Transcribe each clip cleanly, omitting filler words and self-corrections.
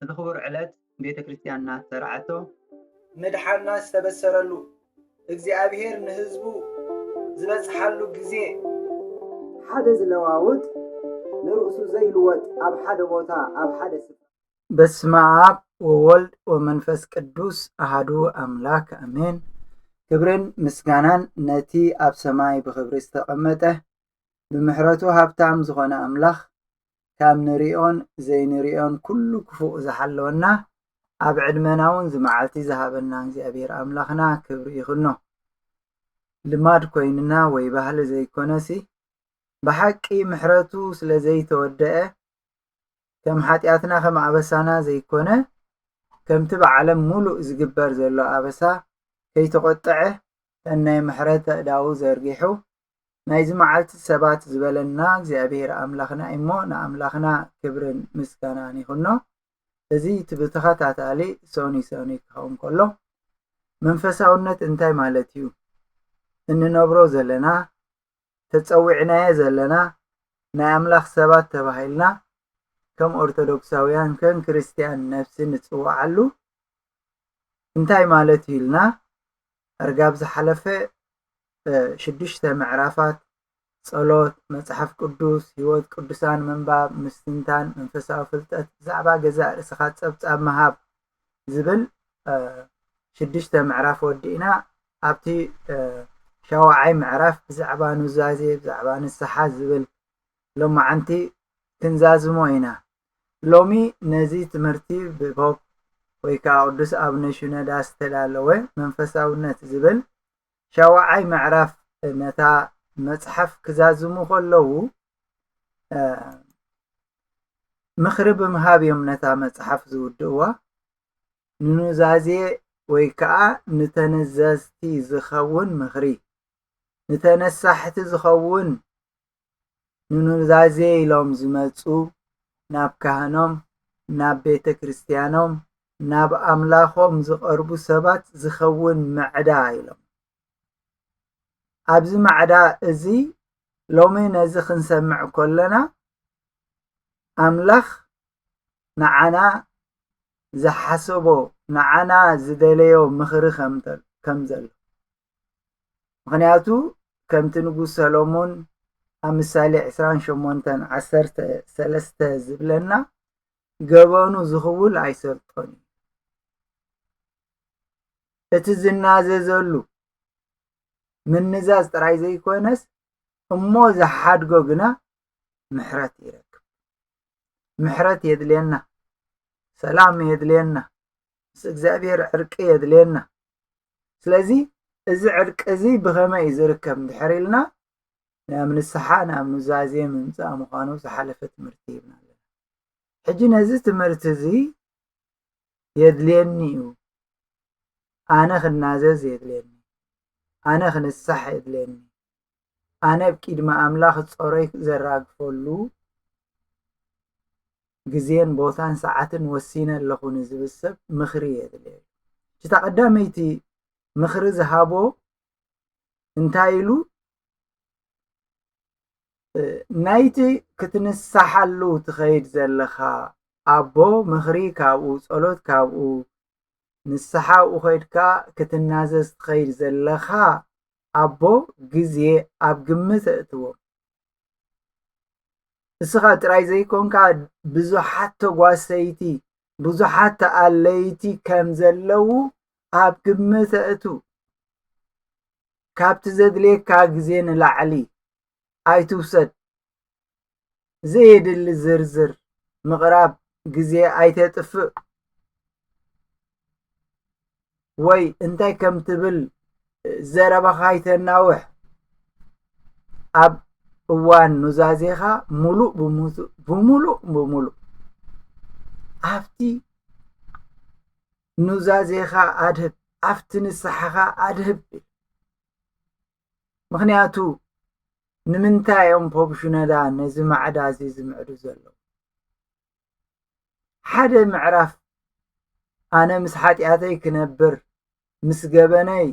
ዝኽቡር ዕለት ቤተ ክርስቲያንና ተራዓቶ ምድሓና ዝተበሰረሉ እግዚአብሔር ንህዝቡ ዝበጽሓሉ ጊዜ ሓደ ዝለዋውጥ ንርእሱ ዘይልወጥ ኣብ ሓደ ቦታ ኣብ ሓደ ስፍራ በስመ አብ ወወልድ ወመንፈስ ቅዱስ አሐዱ አምላክ አሜን። ክብርን ምስጋናን ነቲ ኣብ ሰማይ ብክብሪ ዝተቐመጠ ብምሕረቱ ሃብታም ዝኾነ ኣምላኽ ካብ ንሪኦን ዘይንሪኦን ኩሉ ክፉእ ዝሓለወና ኣብ ዕድመና እውን ዝመዓልቲ ዝሃበና እግዚኣብሔር ኣምላኽና ክብሪ ይኹኖ። ልማድ ኮይንና ወይ ባህሊ ዘይኮነሲ ብሓቂ ምሕረቱ ስለ ዘይተወደአ ከም ሓጢኣትና ከም ኣበሳና ዘይኮነ ከምቲ ብዓለም ሙሉእ ዝግበር ዘሎ ኣበሳ ከይተቆጠዐ ናይ ምሕረት ኣእዳው ዘርጊሑ ናይዚ መዓልቲ ሰባት ዝበለና እግዚኣብሔር ኣምላኽና እሞ ንኣምላኽና ክብርን ምስጋናን ይኹኖ። እዚ ብተኸታታሊ ሶኒ ክኸውን ከሎ መንፈሳውነት እንታይ ማለት እዩ እንነብሮ ዘለና ተፀዊዕናየ ዘለና ናይ ኣምላኽ ሰባት ተባሂልና ከም ኦርቶዶክሳውያን ከም ክርስቲያን ነፍሲ ንፅዋዓሉ እንታይ ማለት ኢልና እርጋብ ዝሓለፈ 6 ምዕራፋት ጸሎት መጽሐፍ ቅዱስ ህይወት ቅዱሳን መንባብ ምስትንታን መንፈሳዊ ፍልጠት ብዛዕባ ገዛ ርእስኻ ፀብጻብ መሃብ ዝብል 6 ምዕራፍ ወዲእና ኣብቲ ሻውዓይ ምዕራፍ ብዛዕባ ኑዛዜ ብዛዕባ ንስሓ ዝብል ሎማዓንቲ ክንዛዝሞ ኢና። ሎሚ ነዚ ትምህርቲ ብፖፕ ወይ ከዓ ቅዱስ አቡነ ሽኖዳ ዝተዳለወ መንፈሳውነት ዝብል ሻውዓይ ምዕራፍ ነታ መጽሐፍ ክዛዝሙ ከለዉ ምኽሪ ብምሃብ እዮም ነታ መጽሐፍ ዝውድእዋ። ንኑዛዜ ወይ ከዓ ንተነዘዝቲ ዝኸውን ምኽሪ ንተነሳሕቲ ዝኸውን ንኑዛዜ ኢሎም ዝመፁ ናብ ካህኖም ናብ ቤተ ክርስቲያኖም ናብ ኣምላኾም ዝቐርቡ ሰባት ዝኸውን መዕዳ ኢሎም ኣብዚ ማዕዳ እዚ ሎሚ ነዚ ክንሰምዕ ከለና ኣምላኽ ንዓና ዝሓሰቦ ንዓና ዝደለዮ ምኽሪ ከም ዘሎ ምክንያቱ ከምቲ ንጉስ ሰሎሞን ኣብ ምሳሌ 28:13 ዝብለና ገበኑ ዝኽውል ኣይሰልጦን እቲ ዝናዘዘሉ ምንዛዝ ጥራይ ዘይኮነስ እሞ ዝሓድጎ ግና ምሕረት ይረክብ። ምሕረት የድልየና፣ ሰላም የድልየና፣ ምስ እግዚአብሔር ዕርቂ የድልየና። ስለዚ እዚ ዕርቂ እዚ ብኸመይ ዝርከብ እንድሕር ኢልና ናብ ንስሓ ናብ ኑዛዜ ምምፃእ ምዃኑ ዝሓለፈ ትምህርቲ ይብና ኣለና። ሕጂ ነዚ ትምህርቲ እዚ የድልየኒ እዩ፣ ኣነ ክናዘዝ የድልየኒ፣ ኣነ ክንሳሕ የድልየኒ፣ ኣነ ብቂድሚ ኣምላኽ ፀሮይ ዘራግፈሉ ግዜን ቦታን ሰዓትን ወሲነ ኣለኹ ንዝብል ሰብ ምኽሪ የድልየኒ። እቲ ቀዳመይቲ ምኽሪ ዝሃቦ እንታይ ኢሉ ናይቲ ክትንሳሓሉ ትኸይድ ዘለኻ ኣቦ ምኽሪ ካብኡ ጸሎት ካብኡ ንስሓ ኸይድካ ክትናዘዝ ትኸይድ ዘለኻ ኣቦ ግዜ ኣብ ግምት እትዎ። እስኻ ጥራይ ዘይኮንካ ብዙሓት ተጓሰይቲ ብዙሓት ተኣለይቲ ከም ዘለው ኣብ ግምት እቱ ካብቲ ዘድልየካ ግዜ ንላዕሊ ኣይትውሰድ። ዘየድሊ ዝርዝር ምቕራብ ግዜ ኣይተጥፍእ ወይ እንታይ ከም ትብል ዘረባኻ ኣይተናውሕ። ኣብ እዋን ኑዛዜኻ ሙሉእ ብሙሉእ ኣብቲ ኑዛዜኻ ኣድህብ፣ ኣብቲ ንስሓኻ ኣድህብ። ምክንያቱ ንምንታይ እዮም ፖፕ ሽኖዳ ነዚ ማዕዳ እዚ ዝምዕዱ ዘለዉ? ሓደ ምዕራፍ ኣነ ምስ ሓጢኣተይ ክነብር ምስ ገበነይ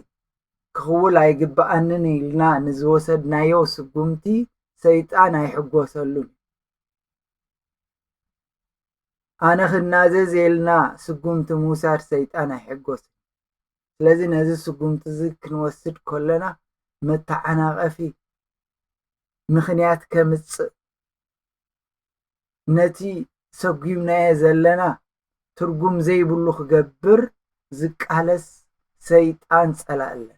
ክኽውል ኣይግባኣንን ኢልና ንዝወሰድናዮ ስጉምቲ ሰይጣን ኣይሕጎሰሉን። أنا خنازز إلنا سقومت موسار سيطان يحقوس لازم نزل سقومت ذك نوسد كلنا متعنا غفي مخنيات كمتص نتي سقيمنا يزلنا ترقم زي بلوخ قبر زك علس سيطان سألألن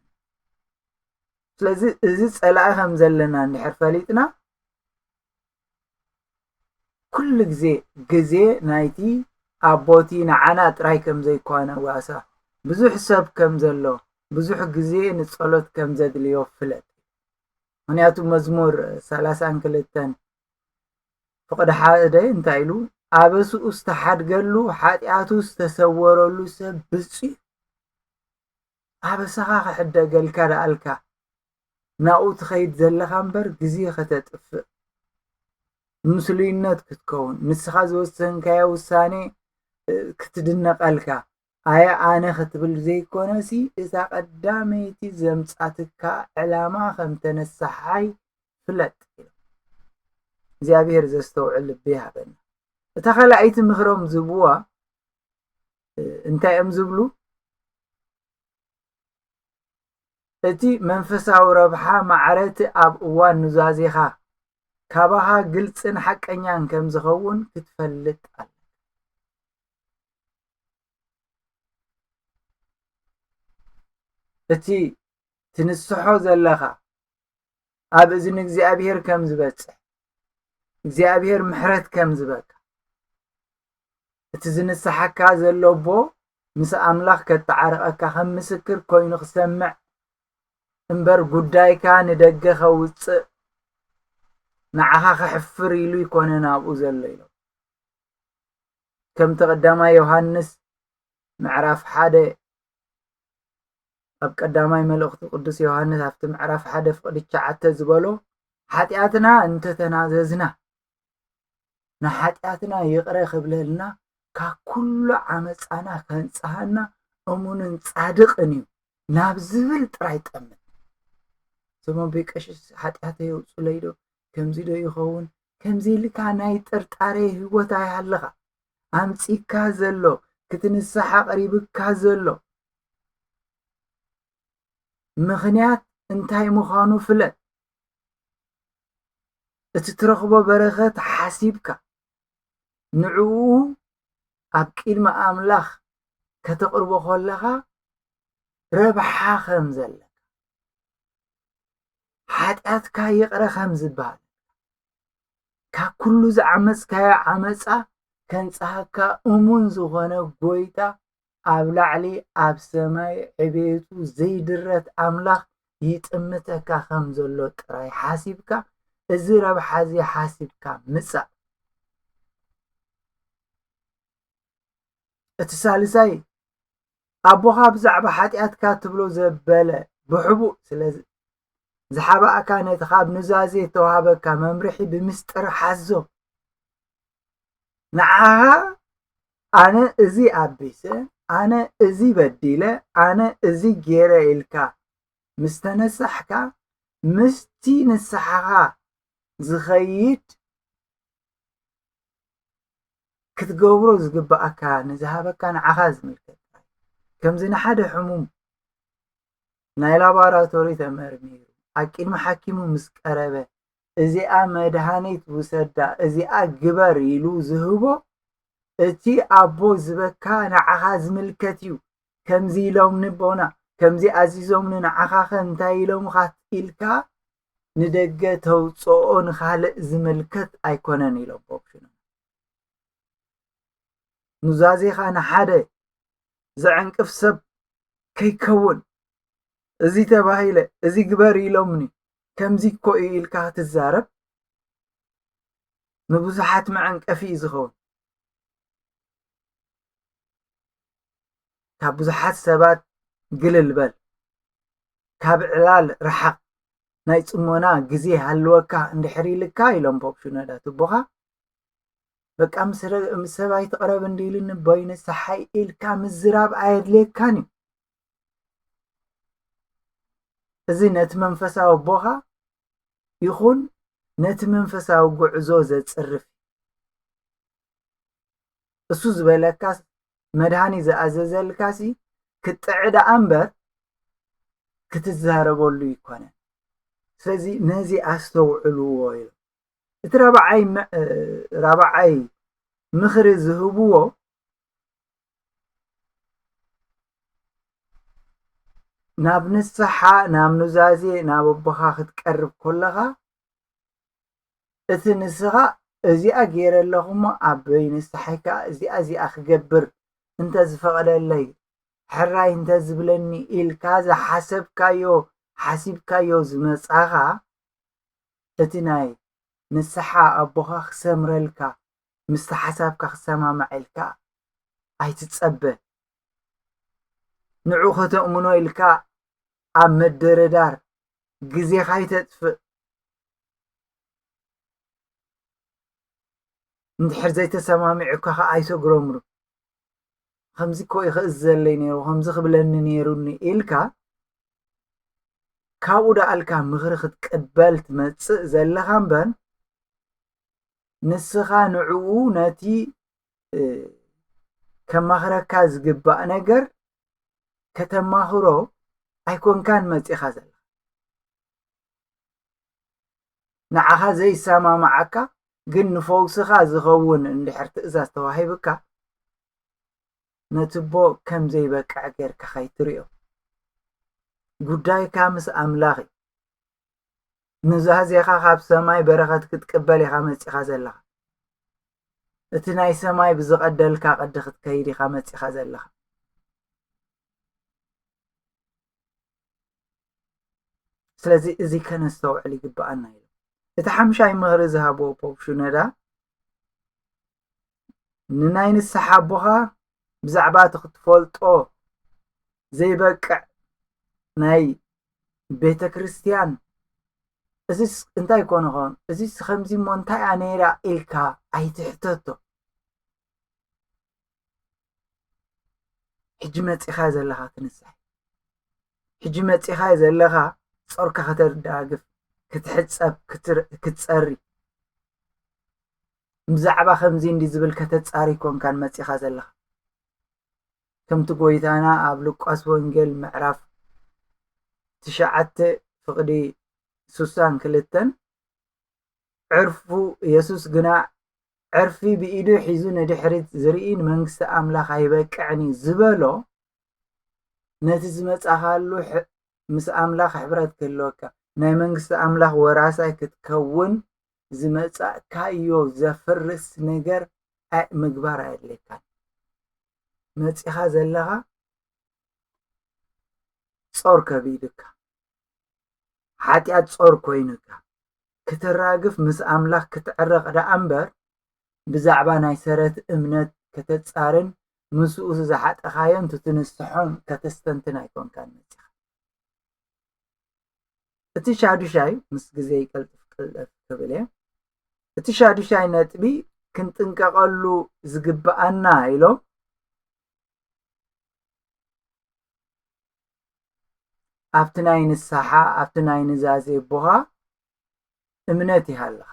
لازم إذا سألأهم زلنا نحر فاليتنا كل جزء نايتي أبوتي نعنا تراي كم زي كوانا واسا بزح سب كم زلو بزح جزء نتصلت كم زد اليوم فلت منياتو مزمور 32 فقد حاده انت ايلو ابسو استحد قالو حاتياتو استسورلو سب بصي ابسخا حدا قالكا دالكا ناو تخيد زلخا امبر جزء ختطف مسلينات كتكون نسخا زوسنكا وساني كتدنق الكا ايا انا ختبل زي كونسي اذا قداميتي زمصاتكا علامه خم تنسحاي فلت እግዚአብሔር ዘስተውዕል بها በና ተኸላይት ምኽሮም ዝብዋ እንታይ ዝብሉ እቲ መንፈሳዊ ረብሓ ማዕረት ኣብ እዋን ኑዛዜኻ ካባሃ ግልጽን ሓቀኛን ከም ዝኸውን ክትፈልጥ ኣለ እቲ ትንስሖ ዘለኻ ኣብ እዝን እግዚአብሔር ከም ዝበጽሕ እግዚአብሔር ምሕረት ከም ዝበካ እቲ ዝንስሐካ ዘሎቦ ምስ ኣምላኽ ከተዓረቐካ ከም ምስክር ኮይኑ ክሰምዕ እምበር ጉዳይካ ንደገ ኸውጽእ ንዓኻ ክሕፍር ኢሉ ይኮነን ኣብኡ ዘሎ ኢሎም ከም ተቀዳማይ ዮሐንስ ምዕራፍ 1 ኣብ ቀዳማይ መልእኽቲ ቅዱስ ዮሐንስ ኣብቲ ምዕራፍ 1 ፍቅዲ 9 ዝበሎ ኃጢአትና እንተ ተናዘዝና نحاتاتنا يقرأ خبلنا ككل عمصانا كنصحنا أمونن صادقني نابزبل طرايت أمن سمو بيقش حاتاته يوصليدو كمزي دو يخون كمزي لكا ناي طرطاري هوتا يحلخا امصيكا زلو كتنصح قريبكا زلو مخنيات انتاي مخانو فلت اتترخبو برخت حاسيبكا نعو ኣብ ቅድመ ኣምላኽ ከተቕርቦ ከለኻ ረብሓ ከም ዘለካ ሓጢአትካ ይቕረ ከም ዝበሃል ካብ ኩሉ ዝዓመፅካዮ ዓመፃ ከንፀሃካ እሙን ዝኾነ ጎይታ ኣብ ላዕሊ ኣብ ሰማይ ዕቤቱ ዘይድረት ኣምላኽ ይጥምተካ ከም ዘሎ ጥራይ ሓሲብካ እዚ ረብሓ እዚ ሓሲብካ ምጻእ እትሳልሳይ ኣቦኻ ብዛዕባ ሓጢአትካ ትብሎ ዘበለ ብሕቡእ ስለዚ ዝሓባእካ ነቲ ካብ ኑዛዜ ተዋሃበካ መምርሒ ብምስጥር ሓዞ ንዓኻ ኣነ እዚ ኣቢሰ ኣነ እዚ በዲለ ኣነ እዚ ገይረ ኢልካ ምስተነሳሕካ ምስቲ ንስሓኻ ዝኸይድ ክትገብሮ ዝግባእካ ንዝሃበካ ንዓኻ ዝምልከት ከምዚ ንሓደ ሕሙም ናይ ላቦራቶሪ ተመርሚሩ ኣብ ቅድሚ ሓኪሙ ምስ ቀረበ እዚኣ መድሃኒት ውሰዳ እዚኣ ግበር ኢሉ ዝህቦ እቲ ኣቦ ዝበካ ንዓኻ ዝምልከት እዩ ከምዚ ኢሎም ንቦና ከምዚ ኣዚዞም ንዓኻ እንታይ ኢሎምካ ኢልካ ንደገ ተውፅኦ ንኻልእ ዝምልከት ኣይኮነን ኢሎም ቦክሽኑ ኑዛዜኻ ንሓደ ዘዕንቅፍ ሰብ ከይከውን እዚ ተባሂለ እዚ ግበር ኢሎምኒ ከምዚ እኮ ኢልካ ትዛረብ ንብዙሓት መዕንቀፊ ዝኸውን ካብ ብዙሓት ሰባት ግልል በል ካብ ዕላል ረሓቕ ናይ ጽሞና ግዜ ሃልወካ እንድሕር ኢልካ ኢሎም ቦክሽኑ ዳትቦኻ በቃ ምስ ሰብኣይ ተቕረብ እንዲልን ቦይነ ሰሓይ ኢልካ ምዝራብ ኣየድልየካን እዩ እዚ ነቲ መንፈሳዊ ቦኻ ይኹን ነቲ መንፈሳዊ ጉዕዞ ዘጽርፍ እሱ ዝበለካስ መድሃኒ ዝኣዘዘልካሲ ክትጥዕዳ እምበር ክትዛረበሉ ይኮነን። ስለዚ ነዚ ኣስተውዕልዎ እዩ። እቲ ራብዓይ ምኽሪ ዝህብዎ ናብ ንስሓ ናብ ኑዛዜ ናብ ኣቦኻ ክትቀርብ ከለኻ እቲ ንስኻ እዚኣ ገይረ ኣለኹ እሞ ኣበይ ንስሓይካ እዚኣ ክገብር እንተዝፈቐደለይ ሕራይ እንተዝብለኒ ኢልካ ሓሲብካዮ ዝመፃኻ እቲ ናይ ንስሓ ኣቦኻ ክሰምረልካ ምስቲ ሓሳብካ ክሰማማዒልካ ኣይትፀበ ንዑ ከተእምኖ ኢልካ ኣብ ምድርዳር ግዜኻ ይተጥፍእ እንድሕር ዘይተሰማሚዑካ ከዓ ኣይተግረምሩ ከምዚ ኮ ይኽእል ዘለይ ነይሩ ከምዚ ክብለኒ ነይሩኒ ኢልካ ካብኡ ዳኣልካ ምኽሪ ክትቅበል ትመፅእ ዘለኻ እምበር ንስኻ ንዕኡ ነቲ ከማኽረካ ዝግባእ ነገር ከተማኽሮ ኣይኮንካን መፂኻ ዘለኻ ንዓኻ ዘይሰማማዓካ ግን ንፈውስኻ ዝኸውን እንድሕር ትእዛዝ ተዋሂብካ ነቲ ቦ ከም ዘይበቅዕ ጌርካ ከይትሪኦ ጉዳይካ ምስ ኣምላኽ ኑዛዜኻ ካብ ሰማይ በረኸት ክትቅበል ኢኻ መፂኻ ዘለኻ እቲ ናይ ሰማይ ብዝቐደልካ ቅዲ ክትከይድ ኢኻ መፂኻ ዘለኻ ስለዚ እዚ ከነስተውዕል ይግባአና እዩ። እቲ ሓምሻይ ምኽሪ ዝሃብዎ ፖፕ ሽኖዳ ንናይ ንስሓ ኣቦኻ ብዛዕባ እቲ ክትፈልጦ ዘይበቅዕ ናይ ቤተ ክርስቲያን እዚስ እንታይ ኮነ ኾን እዚስ ከምዚ እሞ እንታይ እያ ነይራ ኢልካ ኣይትሕተቶ ሕጂ መፂኻ ዘለኻ ትንስሕ ሕጂ መፂኻ ዘለኻ ጾርካ ከተዳግፍ ክትሕፀብ ክትፀሪ ብዛዕባ ከምዚ እንዲ ዝብል ከተፃሪ ኮንካን መፂኻ ዘለኻ ከምቲ ጎይታና ኣብ ሉቃስ ወንጌል ምዕራፍ 9:62 ዕርፉ ኢየሱስ ግና ዕርፊ ብኢዱ ሒዙ ንድሕሪት ዝርኢ ንመንግስቲ ኣምላኽ ኣይበቅዕኒ ዝበሎ ነቲ ዝመፃኻሉ ምስ ኣምላኽ ሕብረት ክህልወካ ናይ መንግስቲ ኣምላኽ ወራሳይ ክትከውን ዝመፃእካዮ ዘፍርስ ነገር ምግባር ኣየድልየካን መፂኻ ዘለኻ ጾር ከቢድካ ሓጢኣት ጾር ኮይኑካ ክትራግፍ ምስ ኣምላኽ ክትዕረቕ ዳ እምበር ብዛዕባ ናይ ሰረት እምነት ከተፃርን ምስኡ ዝሓጠኻዮን ትትንስሖም ከተስተንትን ኣይኮንካን መፂኻ እቲ ሻዱሻይ ምስ ግዜ ይቀልጥፍ ክብል እየ እቲ ሻዱሻይ ነጥቢ ክንጥንቀቐሉ ዝግባአና ኢሎም ኣብቲ ናይ ንስሓ ኣብቲ ናይ ንዛዜ ቦኻ እምነት ይሃለኻ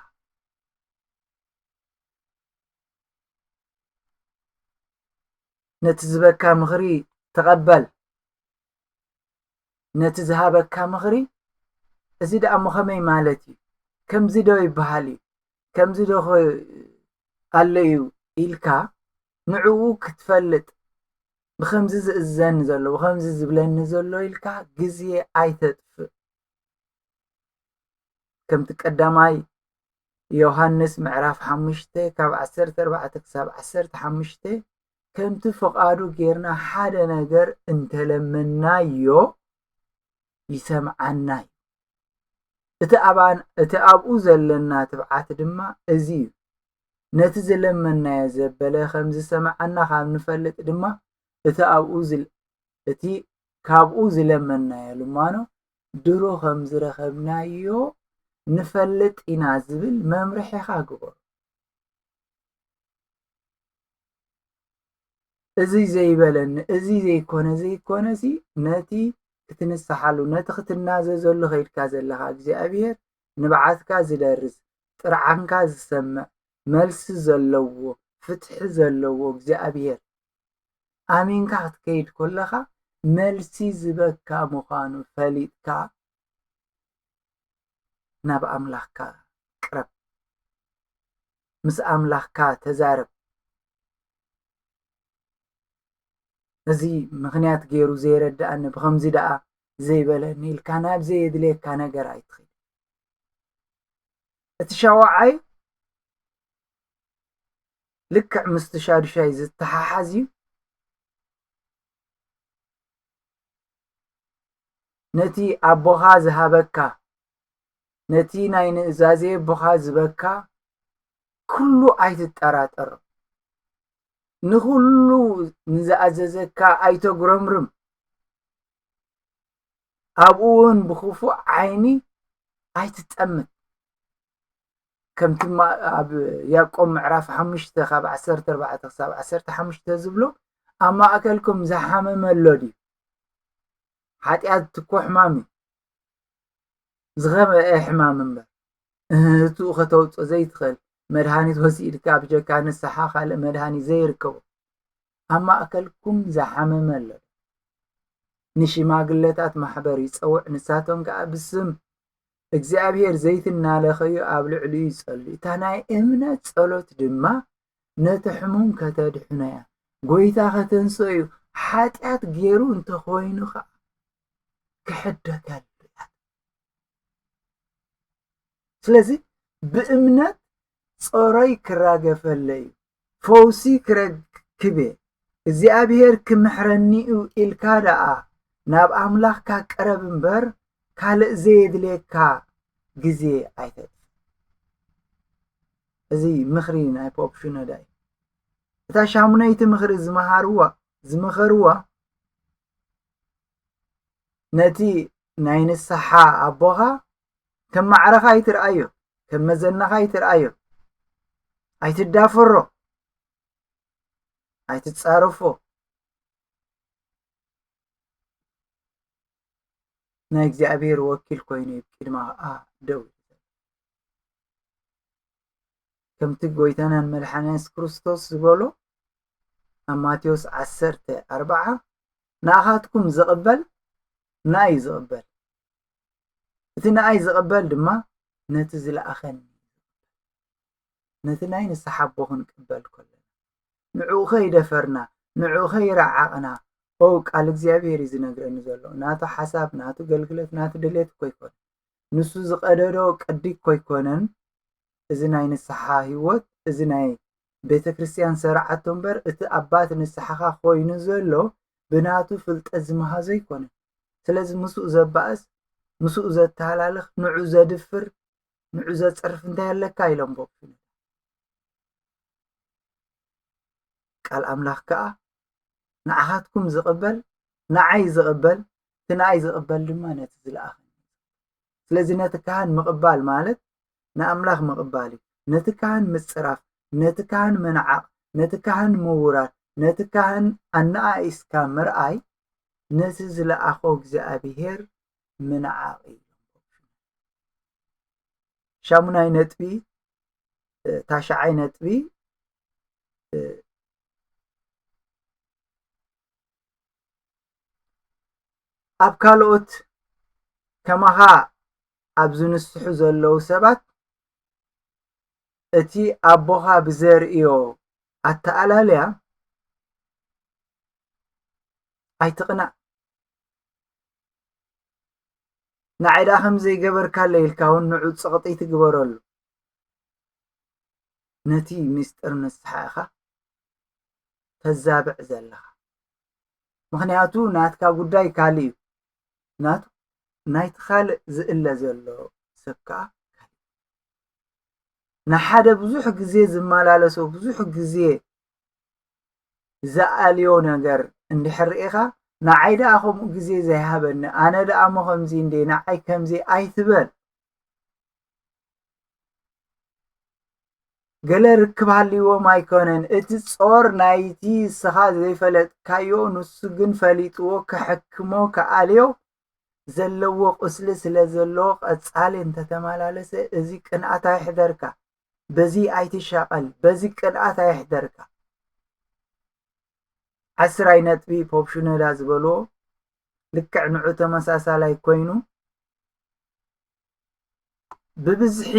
ነቲ ዝበካ ምኽሪ ተቐበል ነቲ ዝሃበካ ምኽሪ እዚ ደኣ እሞ ከመይ ማለት እዩ ከምዚ ዶ ይበሃል እዩ ከምዚ ዶ ኣሎ እዩ ኢልካ ንዕኡ ክትፈልጥ ብከምዚ ዝእዘኒ ዘሎ ብከምዚ ዝብለኒ ዘሎ ኢልካ ግዜ ኣይተጥፍእ ከምቲ ቀዳማይ ዮሃንስ ምዕራፍ 5 ካብ 14 ክሳብ 15 ከምቲ ፈቃዱ ጌርና ሓደ ነገር እንተለመናዮ ይሰምዓና እቲ ኣብኡ ዘለና ትብዓት ድማ እዚ እዩ ነቲ ዝለመናዮ ዘበለ ከምዚ ሰምዓና ካብ ንፈልጥ ድማ እቲ ካብኡ ዝለመናዮ ልማኖ ድሮ ከም ዝረኸብናዮ ንፈልጥ ኢና ዝብል መምርሒኻ ግበሮ እዚ ዘይበለኒ እዚ ዘይኮነዚ ነቲ ክትንስሓሉ ነቲ ክትናዘዘሉ ከይድካ ዘለኻ እግዚኣብሔር ንበዓትካ ዝደርስ ጥርዓንካ ዝሰምዕ መልሲ ዘለዎ ፍትሒ ዘለዎ እግዚኣብሔር ኣሚንካ ክትከይድ ከለኻ መልሲ ዝበካ ምዃኑ ፈሊጥካ ናብ ኣምላኽካ ቅረብ ምስ ኣምላኽካ ተዛረብ እዚ ምክንያት ገይሩ ዘይረዳእኒ ብከምዚ ደኣ ዘይበለኒ ኢልካ ናብ ዘየድልየካ ነገር ኣይትኸይድ እቲ ሻውዓይ ልክዕ ምስቲ ሻድሻይ ዝተሓሓዝ እዩ ነቲ ኣቦኻ ዝሃበካ ነቲ ናይ ንእዛዜ ኣቦኻ ዝበካ ኩሉ ኣይትጠራጠር ንኩሉ ንዝኣዘዘካ ኣይተጉረምርም ኣብኡ እውን ብክፉእ ዓይኒ ኣይትጠምት ከምቲ ኣብ ያዕቆብ ምዕራፍ 5 ካብ 14 ክሳብ 15 ዝብሎ ኣብ ማእከልኩም ዝሓመመ ኣሎ ድዩ ሓጢኣት ትኮ ሕማም ዝኸበአ ሕማም እምበር እቱኡ ከተውፅኦ ዘይትኽእል መድሃኒት ወሲድካ ብጀካ ንስሓ ካልእ መድሃኒት ዘይርከቦ ኣብ ማእከልኩም ዝሓመመ ኣሎ ንሽማግለታት ማሕበር ይፀውዕ ንሳቶም ከዓ ብስም እግዚኣብሔር ዘይትናለኸዩ ኣብ ልዕሊኡ ይጸልዩ እታ ናይ እምነት ጸሎት ድማ ነቲ ሕሙም ከተድሕነያ ጎይታ ከተንስኡ ሓጢኣት ገይሩ እንተኾይኑ ከዓ ክሕደገሉ ስለዚ ብእምነት ጾረይ ክራገፈለይ ፈውሲ ክረክብ እግዚኣብሔር ክምሕረኒኡ ኢልካ ደኣ ናብ ኣምላኽካ ቀረብ እምበር ካልእ ዘየድልየካ ግዜ ኣይተጥ እዚ ምኽሪ ናይ ፖፕ ሽኖዳ እዩ እታ ሻሙነይቲ ምኽሪ ዝመኸርዋ ነቲ ናይ ንስሓ ኣቦኻ ከም ማዕረኻ ኣይትርአዮ ከም መዘናኻ ኣይትርአዮ ኣይትዳፈሮ ኣይትጻረፎ ናይ እግዚኣብሔር ወኪል ኮይኑ ቅድማኻ ደው ከምቲ ጎይታናን መድሓኒና ኢየሱስ ክርስቶስ ዝበሎ ኣብ ማቴዎስ 10:40 ንኣኻትኩም ዝቕበል ናይ ዝቕበል እቲ ናይ ዝቕበል ድማ ነቲ ዝለኣኸኒ ነቲ ናይ ንስሓ ኣቦ ክንቅበል ከለና ንዕኡ ከይደፈርና ንዕኡ ከይረዓቕና ቃል እግዚኣብሔር እዩ ዝነግረኒ ዘሎ ናቱ ሓሳብ ናቱ ገልግሎት ናቱ ድሌት እኮ ይኮነ ንሱ ዝቀደዶ ቅዲ እኮ ይኮነን እዚ ናይ ንስሓ ህይወት እዚ ናይ ቤተክርስትያን ስርዓት እምበር እቲ ኣባት ንስሓኻ ኮይኑ ዘሎ ብናቱ ፍልጠት ዝመሃዞ ይኮነ ስለዚ ምስኡ ዘባእስ ምስኡ ዘተሃላለኽ ንዑ ዘድፍር ንዑ ዘፅርፍ እንታይ ኣለካ ኢሎም ቦ ቃል ኣምላኽ ከዓ ንዓኻትኩም ዝቕበል ንዓይ ዝቕበል ትናይ ዝቕበል ድማ ነቲ ዝለኣኸኒ ስለዚ ነቲ ካህን ምቕባል ማለት ንኣምላኽ ምቕባል እዩ ነቲ ካህን ምፅራፍ ነቲ ካህን ምንዓቕ ነቲ ካህን ምውራድ ነቲ ካህን ኣነኣኢስካ ምርኣይ ነቲ ዝለኣኾ እግዚኣብሔር ምንዓቕ እዩ ሻሙናይ ነጥቢ ታሽዓይ ነጥቢ ኣብ ካልኦት ከማኻ ኣብ ዝንስሑ ዘለዉ ሰባት እቲ ኣቦኻ ብዘርእዮ ኣተኣላለያ ኣይትቕናዕ ንዓይዳ ከምዘይገበርካለ ኢልካ እውን ንዑ ፀቕጢ ትግበረሉ ነቲ ምስጢር ንስሓ ኢኻ ተዛብዕ ዘለኻ ምክንያቱ ናትካ ጉዳይ ካልእ እዩ ናቱ ናይቲ ካልእ ዝእለ ዘሎ ሰብ ከዓ ንሓደ ብዙሕ ግዜ ዝመላለሶ ብዙሕ ግዜ ዝኣልዮ ነገር እንድሕር ርኢኻ ንዓይ ደኣ ከምኡ ግዜ ዘይሃበኒ ኣነ ደኣ ሞ ከምዚ እንዴ ንዓይ ከምዚ ኣይትበል ገለ ርክብ ሃልይዎም ኣይኮነን እቲ ጾር ናይቲ ስኻ ዘይፈለጥካዮ ንሱ ግን ፈሊጥዎ ክሕክሞ ከኣልዮ ዘለዎ ቁስሊ ስለ ዘለዎ ቀጻሊ እንተተመላለሰ እዚ ቅንኣት ኣይሕደርካ بزي ኣይትሻቐል በዚ ቅንኣት ኣይሕደርካ 10 ነጥቢ ፖፕሽነላ ዝበልዎ ልክዕ ንዑ ተመሳሳላይ ኮይኑ ብብዝሒ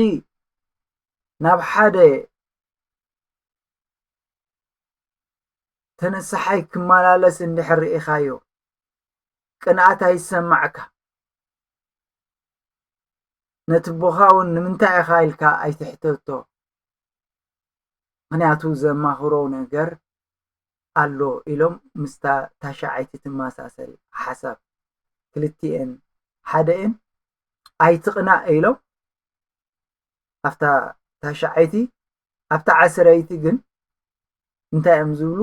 ናብ ሓደ ተነሳሓይ ክመላለስ እንድሕር ርኢኻዮ ቅንኣት ኣይሰማዕካ ነቲ ቦኻ እውን ንምንታይ ኢኻ ኢልካ ኣይትሕተቶ ምክንያቱ ዘማኽሮ ነገር ኣሎ ኢሎም ምስታ ታሻዓይቲ ትመሳሰል ሓሳብ ክልቲአን ሓደአን ኣይትቕናእ ኢሎም ኣፍታ ታሻዓይቲ ኣፍታ 10ይቲ ግን እንታይ እዮም ዝብሉ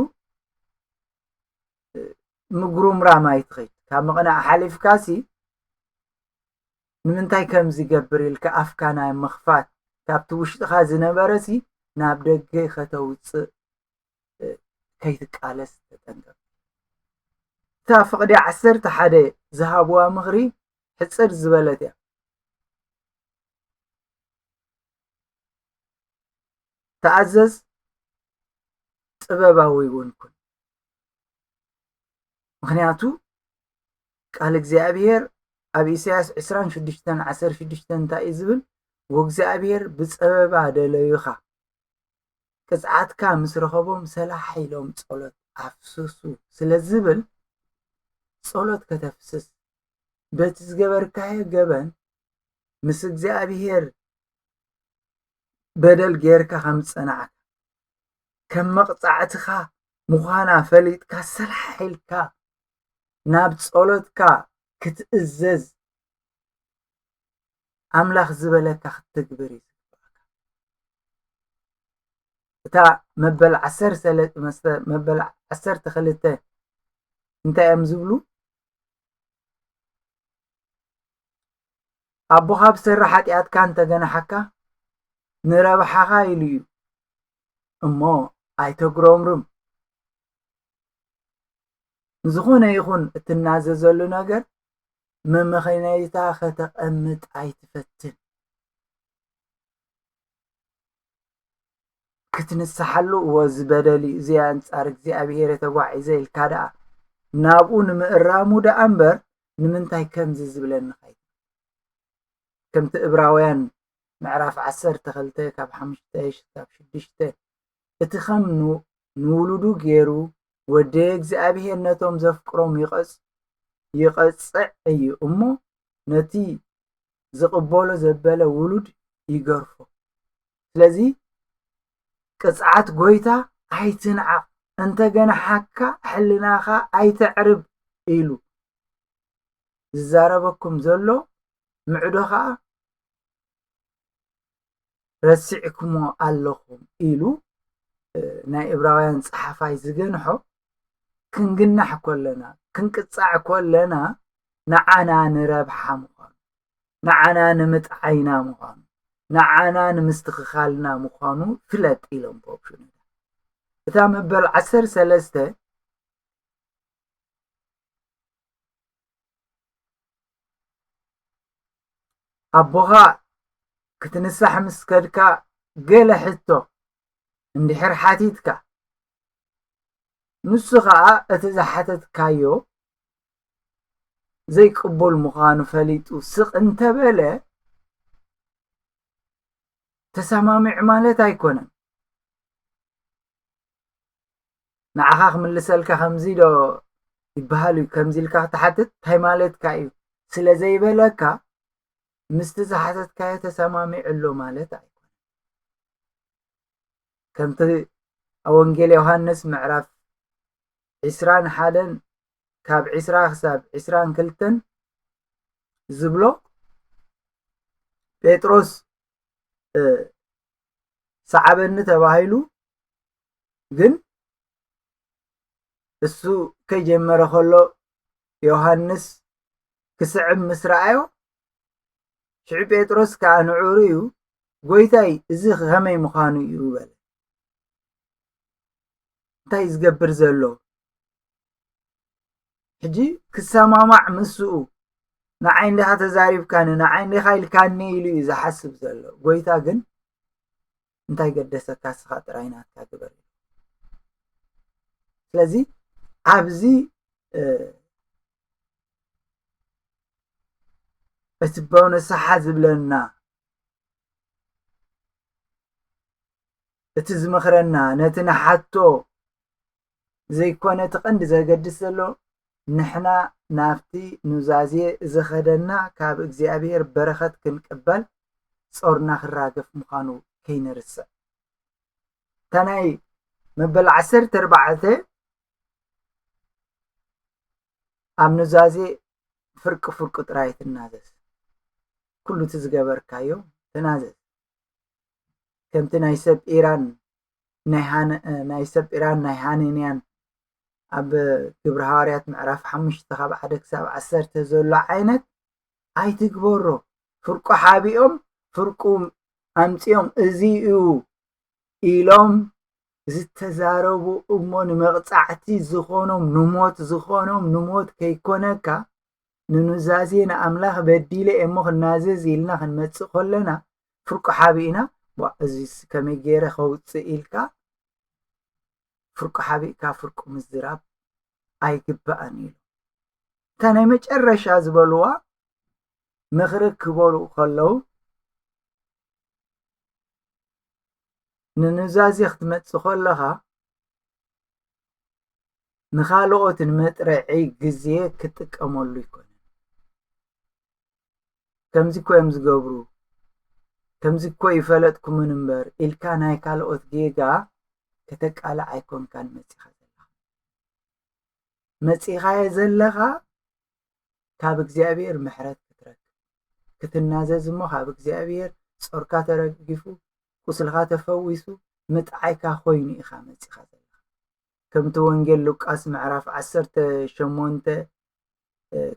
ምጉርምራም ኣይትኸይድ ካብ ምቕናእ ሓሊፍካሲ ንምንታይ ከምዚ ገብር ኢልካ ኣፍካ ናይ ምኽፋት ካብቲ ውሽጥኻ ዝነበረሲ ናብ ደገ ከተውፅእ ከይትቃለስ ተጠንቀቕ እታ ፍቕዲ 11 ዝሃብዋ ምኽሪ ሕፅር ዝበለት እያ ተኣዘዝ ጥበባዊ እውን ኩን ምክንያቱ ቃል እግዚኣብሔር ኣብ ኢሳያስ 26:16 እንታይ እዩ ዝብል ወእግዚኣብሔር ብፀበባ ደለዩኻ ቅፅዓትካ ምስ ረኸቦም ሰላሕ ኢሎም ጸሎት ኣፍስሱ ስለ ዝብል ጸሎት ከተፍስስ በቲ ዝገበርካዮ ገበን ምስ እግዚኣብሔር በደል ጌርካ ከም ፀናዕካ ከም መቕፃዕትኻ ምዃና ፈሊጥካ ሰላሕ ኢልካ ናብ ጸሎትካ ክትእዘዝ ኣምላኽ ዝበለካ ክትግብር እዩ እታ መበል 12 እንታይ እዮም ዝብሉ ኣቦኻ ብሰሪ ሓጢኣትካ እንተገናሓካ ንረብሓኻ ኢሉ እዩ እሞ ኣይተጉረምርም ዝኾነ ይኹን እትናዘዘሉ ነገር መመኸነይታ ከተቐምጥ ኣይትፈትን ክትንስሓሉ ወዝ በደሊ እዚኣ አንጻር እግዚኣብሔር ተጓዒዘ ኢልካ ደኣ ናብኡ ንምእራሙ ደኣ እምበር ንምንታይ ከምዚ ዝብለኒ ኸይድ ከምቲ ዕብራውያን ምዕራፍ 12 ካብ 5 ካብ 6 እቲ ከም ንውሉዱ ገይሩ ወዲ እግዚኣብሔር ነቶም ዘፍቅሮም ይቐጽዕ እዩ እሞ ነቲ ዝቕበሎ ዘበለ ውሉድ ይገርፎ ስለዚ ቅፅዓት ጎይታ ኣይትንዓቕ እንተገናሓካ ሕልናኻ ኣይተዕርብ ኢሉ ዝዛረበኩም ዘሎ ምዕዶ ከዓ ረሲዕኩሞ ኣለኹም ኢሉ ናይ ዕብራውያን ፀሓፋይ ዝገንሖ ክንግናሕ ኮለና ክንቅፃዕ ኮለና ንዓና ንረብሓ ምዃኑ ንዓና ንምጥዓይና ምዃኑ ንዓና ንምስትኽኻልና ምዃኑ ፍለጥ ኢሎም ፖፕሽኑ እታ መበል 13 ኣቦኻ ክትንሳሕ ምስ ከድካ ገለ ሕቶ እንድሕር ሓቲትካ ንሱ ከዓ እቲ ዝሓተትካዮ ዘይቅበል ምዃኑ ፈሊጡ ስቕ እንተበለ ተሰማሚዕ ማለት ኣይኮነን ንዓኻ ክምልሰልካ ከምዚ ዶ ይበሃል እዩ ከምዚ ኢልካ ክትሓትት እንታይ ማለትካ እዩ ስለ ዘይበለካ ምስቲ ዝሓተትካዮ ተሰማሚዕሎ ማለት ኣይኮነን ከምቲ ኣብ ወንጌል ዮሃንስ ምዕራፍ 21 ካብ 20 ክሳብ 22 ዝብሎ ጴጥሮስ ሰዓበኒ ተባሂሉ ግን እሱ ከጀመረ ከሎ ዮሃንስ ክስዕብ ምስ ረኣዮ ሽዑ ጴጥሮስ ከዓ ንዕሩዩ ጎይታይ እዚ ከመይ ምዃኑ እዩ በለ እንታይ ዝገብር ዘሎ ሕጂ ክሰማማዕ ምስኡ ንዓይ እንዲኻ ተዛሪብካኒ ንዓይ እንዲኻ ኢልካኒ ኢሉ እዩ ዝሓስብ ዘሎ ጎይታ ግን እንታይ ገደሰካ ስኻ ጥራይናትካ ግበር ስለዚ ኣብዚ እቲ ቦነስሓ ዝብለና እቲ ዝመኽረና ነቲ ንሓቶ ዘይኮነ ትቐንዲ ዘገድስ ዘሎ ንሕና ናብቲ ኑዛዜ ዝኸደና ካብ እግዚኣብሔር በረኸት ክንቅበል ጾርና ክራገፍ ምዃኑ ከይንርስዕ ተናይ መበል 14 ኣብ ኑዛዜ ፍርቂ ጥራይ ትናዘዝ ኩሉ ትዝገበርካዮ ትናዘዝ ከምቲ ናይ ሰብ ኢራን ናይ ሃነንያን ኣብ ግብረ ሐዋርያት ምዕራፍ 5 ካብ 1 ክሳብ 10 ዘሎ ዓይነት ኣይትግበሮ ፍርቁ ሓቢኦም ፍርቁ ኣምፂኦም እዚኡ ኢሎም ዝተዛረቡ እሞ ንመቕፃዕቲ ዝኾኖም ንሞት ከይኮነካ ንኑዛዜ ንኣምላኽ በዲለ እሞ ክናዘዝ ኢልና ክንመፅእ ከለና ፍርቁ ሓቢእና እዚ ከመይ ገይረ ከውፅእ ኢልካ ፍርቁ ሓቢእካ ፍርቁ ምዝራብ ኣይግባእን ኢሉ እታ ናይ መጨረሻ ዝበልዋ ምኽሪ ክበሉ ከለዉ ንኑዛዜ ክትመፅእ ከለኻ ንኻልኦት ንመጥረዒ ግዜ ክጥቀመሉ ይኮነ ከምዚ እኮ እዮም ዝገብሩ ከምዚ እኮ ይፈለጥኩምን እምበር ኢልካ ናይ ካልኦት ጌጋ ከተቃልዕ ኣይኮንካን መፂኻየ ዘለኻ ካብ እግዚኣብሔር ምሕረት ክትረክብ ክትናዘዝ እሞ ካብ እግዚኣብሔር ጾርካ ተረጊፉ ቁስልካ ተፈዊሱ ምጥዓይካ ኮይኑ ኢኻ መፂኻ ዘለኻ ከምቲ ወንጌል ሉቃስ ምዕራፍ 18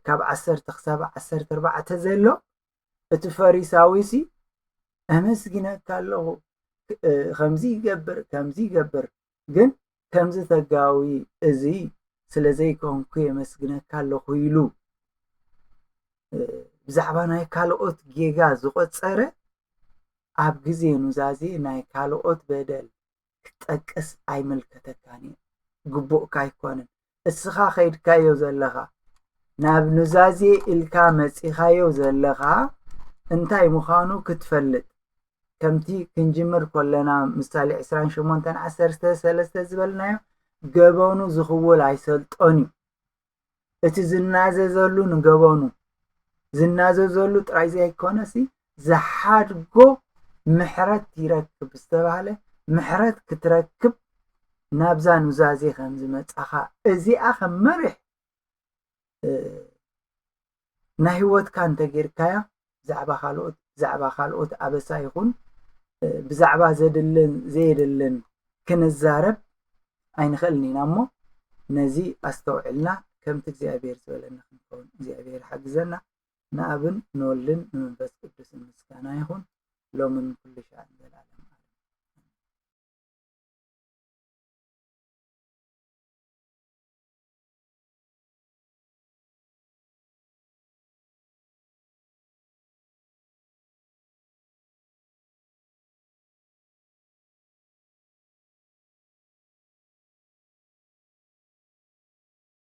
ካብ 10 ክሳብ 14 ዘሎ እቲ ፈሪሳዊሲ ኣመስግነካ ኣለኹ ከምዚ ይገብር ግን ከምዚ ተጋዊ እዚ ስለዘይኮንኩ የመስግነካ ኣለኹ ኢሉ ብዛዕባ ናይ ካልኦት ጌጋ ዝቆፀረ ኣብ ግዜ ኑዛዜ ናይ ካልኦት በደል ክጠቅስ ኣይምልከተካን ግቡእካ ኣይኮነን እስኻ ከይድካዮ ዘለኻ ናብ ኑዛዜ ኢልካ መፂኻዮ ዘለኻ እንታይ ምዃኑ ክትፈልጥ ከምቲ ክንጅምር ከለና ምሳሌ 28:13 ዝበልናዮ ገበኑ ዝኽውል ኣይሰልጦን እዩ እቲ ዝናዘዘሉ ንገበኑ ዝናዘዘሉ ጥራይ ዘይኮነሲ ዝሓድጎ ምሕረት ይረክብ ዝተባሃለ ምሕረት ክትረክብ ናብዛ ኑዛዜ ከም ዝመፃኻ እዚኣ ከም መሪሕ ናይ ህይወትካ እንተጌርካያ ብዛዕባ ካልኦት ኣበሳ ይኹን ብዛዕባ ዘየድልን ክንዛረብ ኣይንኽእልን ኢና እሞ ነዚ ኣስተውዕልና ከምቲ እግዚኣብሔር ዝበለና ክንከውን እግዚኣብሔር ሓግዘና ንኣብን ንወልድን ንመንፈስ ቅዱስን ምስጋና ይኹን ሎምን ኩሉ ሻዕ